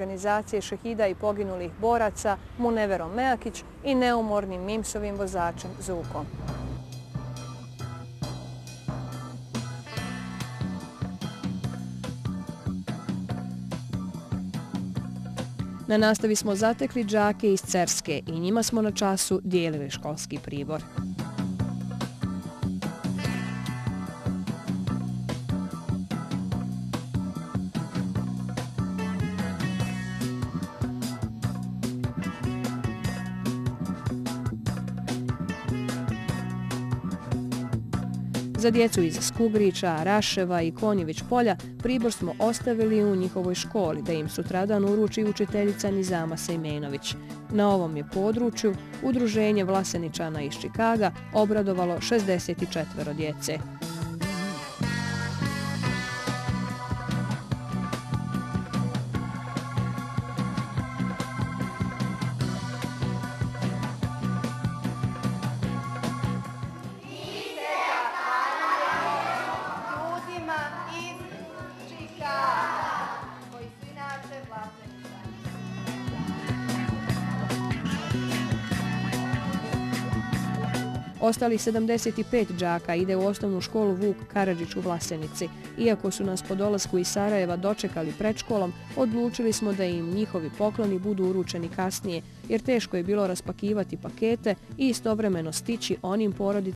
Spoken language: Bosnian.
organizacije šehida i poginulih boraca Muneverom Mejakić i neumornim Mimsovim vozačem Zukom. Na nastavi smo zatekli đake iz Cerske i njima smo na času dijelili školski pribor. Za djecu iz Skugrića, Raševa i Konjević polja pribor smo ostavili u njihovoj školi da im sutradan uruči učiteljica Nizama Sejmenović. Na ovom je području Udruženje Vlaseničana iz Čikaga obradovalo 64 djece. Ostalih 75 đaka ide u osnovnu školu Vuk Karadžić u Vlasenici. Iako su nas po dolasku iz Sarajeva dočekali pred školom, odlučili smo da im njihovi pokloni budu uručeni kasnije, jer teško je bilo raspakivati pakete i istovremeno stići onim porodicama